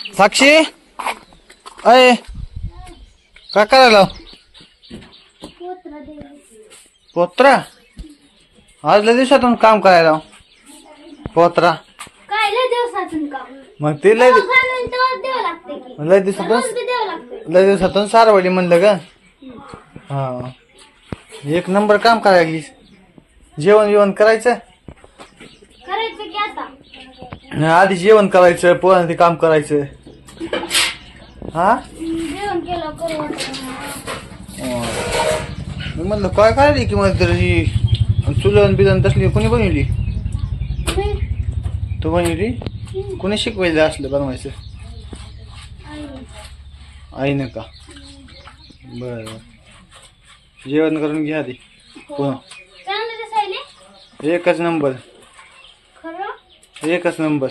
साक्षी अय काय करायला पोत्रा आज लय दिवसातून काम करायला पोत्रा काय लय दिवसातून काम मग ते लय दिवसातून सारवडी म्हणलं ग हा एक नंबर काम करायला जेवण करायचं की आता आधी जेवण करायचं पोरांनी काम करायचं हा जेवण केलं करू मी म्हणलं काय करायली की मग तर ही चुलन बिलन तसली कोणी बनवली तू बनवली कोणी शिकवायला असलं बनवायचं आईनं का बर जेवण करून घ्या आधी एकच नंबर एकच नंबर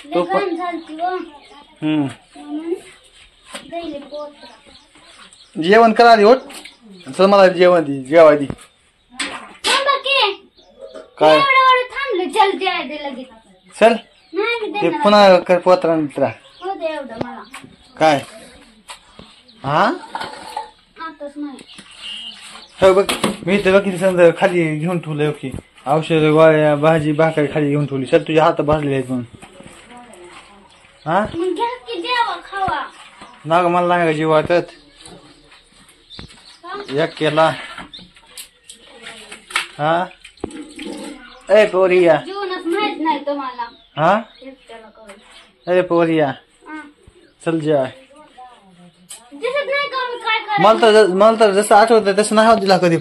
तो पण जेवण करा आधी होत चल मला जेवण दे जेवा दी काय चल ते पुन्हा कर पोत्रा मित्रा काय हा हो बघ मी तर बघ समजा खाली घेऊन ठेवलं की औषध गोळ्या भाजी भाकरी खाली घेऊन ठेवली चल तुझ्या हात भरले आहेत म्हणून हा ना ग मला नाही का जीव वाटत एक केला हा ए पोरिया हा ए पोरिया चल जाय मला तर जसं आठवत तसं नाही दिला कधी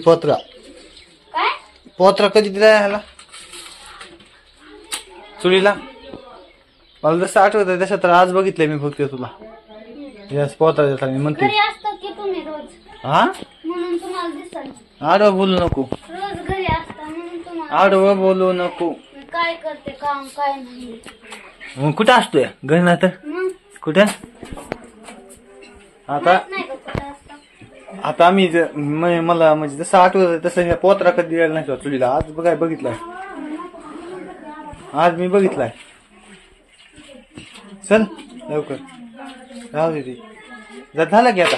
पोत्रा कधी दिला ह्याला चुलीला मला जसं आठवत तसं तर आज बघितलंय मी फक्त तुला यस पोत्रा देता मी म्हणते हा आडवं बोलू नको आडवं बोलू नको काय करते काम काय नाही मग कुठं असतोय घरी ना तर कुठे आता आम्ही मला म्हणजे जसं आठवत तसं ह्या पोत्रा कधी दिलेला नाही चुलीला आज काय बघितलाय आज मी बघितलाय चल लवकर राहू दे ती झालं की आता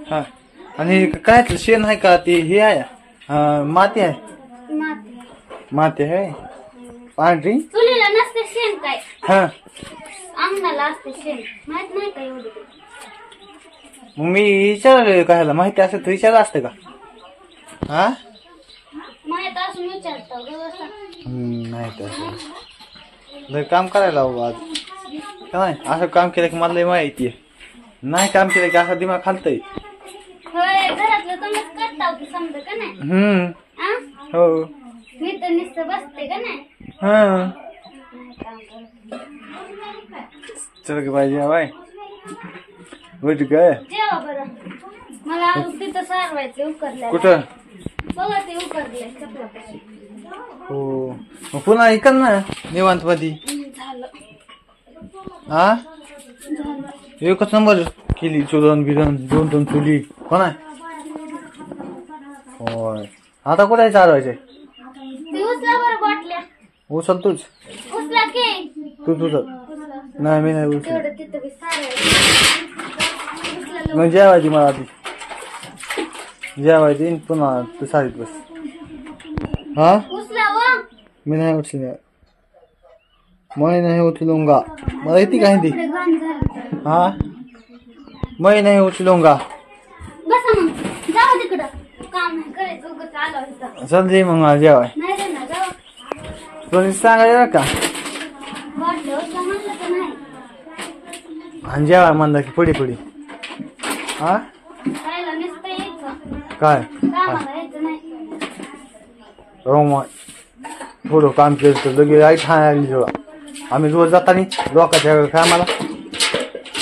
हा आणि काय शेण आहे का ते हे आहे माती आहे माती आहे पांढरी चुलीला नसते शेण काय हा अंगणाला असते शेण माहित नाही का एवढं मग मी विचारलं काय माहिती असेल तर विचारलं असतं का हा माहित असून विचारतो माहित असं लय काम करायला हवं आज काय असं काम केलं की मला लय माहिती आहे नाही काम केलं की असं दिमाग खालतय घरातलं तुम्हीच करता की समजा का नाही हो मी तर नुसतं बसते का नाही हा चल की पाहिजे बाय उठ काय जेवा बरं मला तिथं सारवायचं उकरल्या कुठं बघा ते उकरले चपलापाशी हो मग पुन्हा ऐकल ना निवांत मध्ये झालं हा एकच नंबर केली चुलन बिलन दोन चुली हो ना होय आता कुठे चालवायचे उचला बरं बाटल्या उचल तूच उचला की तुझ नाही मी नाही उचल तेवढं तिथं बी सारवायचं मग जेवायची मला ती जेवायची पुन्हा तू साडीत बस हा उचला मी नाही उचल मैं नहीं उचलूंगा मला येते काय ती हा मैं नहीं उचलूंगा बस मग जाऊ तिकडं काम नाही करायचं उगाच आलो इथं चल दे मग मला जेवाय नाही रे ना जाऊ कोणी सांगायला का वाटलं उचला म्हणलं तर नाही आणि जेवाय म्हणलं की पुढे हा खायला नुसतं यायचं काय कामाला यायचं नाही हो मग थोडं काम केलं तर लगे आई ठाण्याला जेव्हा आम्ही रोज जाताना लोकांच्या कामाला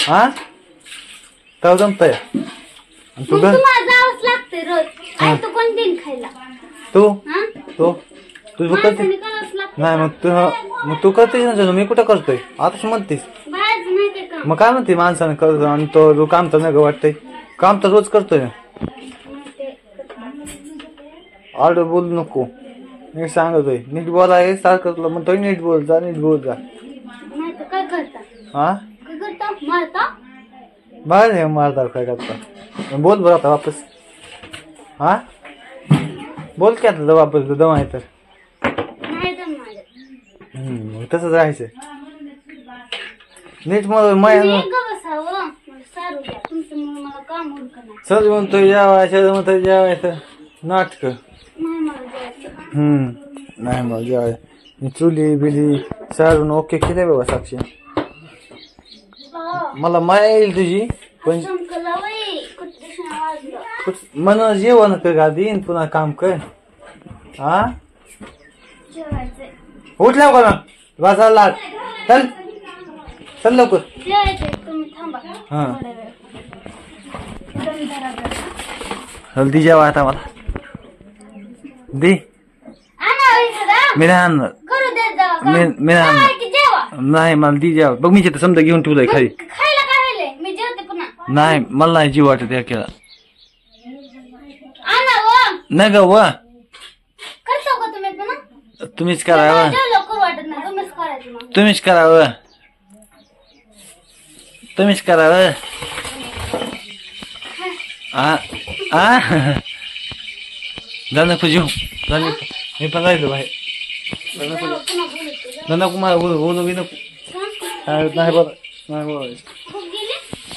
हा तर जमतंय तू तुम्हाला जावंच लागते रोज आई तू कोण दिन खायला तू हा तुझं करते नाही मग तू करतेस ना मी कुठं करतोय आताच म्हणतेस बाहेरच नाही ते काम मग काय म्हणते माणसानं करतो आणि तो काम तर नाही वाटतंय काम तर रोज करतोय ना ऑर्डर बोलू नको नीट सांगतोय नीट बोलाय सारखं तुला म्हणतोय नीट बोल जा नाही तर काय करता हा काय करता मारता बाहेर मारतात काय करता बोल बरं आता वापस हा बोल की आता वापस दम आहे तर नाही तर माझ्या तसंच राहायचं नीट मला माया बसावं मला सारू द्या तुमच्यामुळे मला काम उरकणार चल म्हणतो जेवायचं म्हणतो जेवायचं नाटक नाही मला जायचं नाही मला जेवाय चुली बिली सारून ओके केले बाबा साक्षी मला माया येईल तुझी पण चमकला बाई कुठे वाजलं मन जेवण कर का देईन पुन्हा काम कर हा जेवायचंय उठल्या का ना वाजायला लाग चल चल लवकर जेवायचंय तुम्ही थांबा हा थोडा वेळ दम धरा जरा. हल्दी जेवा आता मला दे आणा इकडं. मी नाही आणणार करू देत जावा काम. मी नाही आणणार. काय की जेवा नाही मला दी जेवा बघ मी तिथं समजा घेऊन ठेवलंय खाली खायला काय राहिले मी जेवते पुन्हा नाही मला नाही जीव वाटत या केला आणा व नाही ग व करतो का तुम्ही पुन्हा तुम्हीच करावं जेवलं करू वाटत नाही तुम्हीच करायचं मग तुम्हीच करावं तुम्हीच करावं जा नको जेव जा नको मी पण राहिलो बाहेर जेवा, पुन्हा बोलतो जा. नको मला बोलू बी नको नाही बरं नाही बोलायचं भूक गेली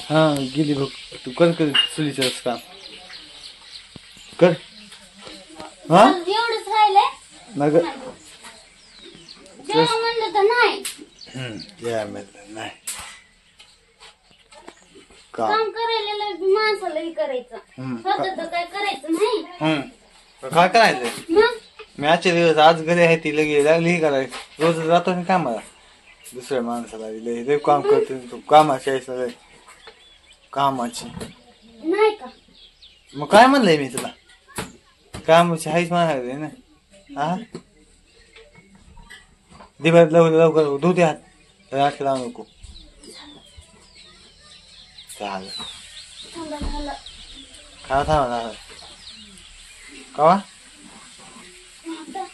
हा गेली बघ तू कर कर चुलीचं काम कर हा एवढंच राहिलंय नग जेव्हा म्हणलं तर नाही नाही का काम करायला माणसालाही करायचं स्वतःच काय करायचं नाही काय करायचं मग मी आजचे दिवस आज घरी आहे ती लगे लागली करायचं रोज जातो ना कामाला दुसऱ्या माणसाला लय काम करतो तू कामाची आहे सगळे कामाची नाही का मग काय म्हणलंय मी तुला कामाची आहेच म्हणाले ना हा दिवस लवकर लवकर धुते हात आठ लावू नको चालेल थांबा झालं खा थांबा कवा आता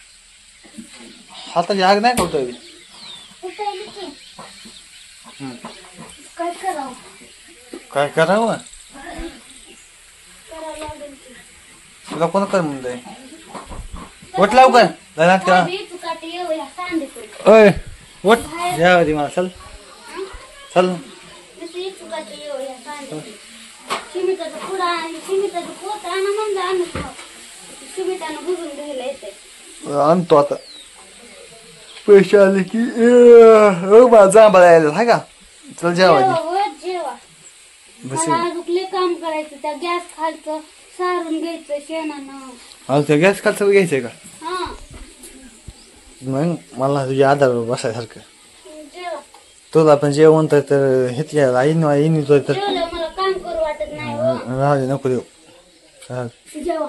हाताची आग नाही कळतोय उठायली की काय करावं काय करावं करावं लागेल की तुला कोण कर म्हणतंय उठ लवकर जरा का भाभी, तू काटे येऊ या सांगितलं ओय उठ या दे मला चल चल नुसती तू काटे येऊ या सांगितलं शिमिटाचं पुढं आणि शिमिटाचं पोत आणा म्हणलं आणत शिमिटानं बुजून घ्यायला येते आणतो आता पैसे आले की माझा बघायला हाय का चल जेवा जेवा बस मला अजून काम करायचं त्या गॅस खालचं सारून घ्यायचं शेणानं आज त्या गॅस खालचं घ्यायचंय का हा मग मला तुझ्या आधार बसायसारखं जेवा तुला पण जेवण तर घेतल्या आईन तर जेवलं मला काम करू वाटत नाही हो राहू दे नको देऊ जेवा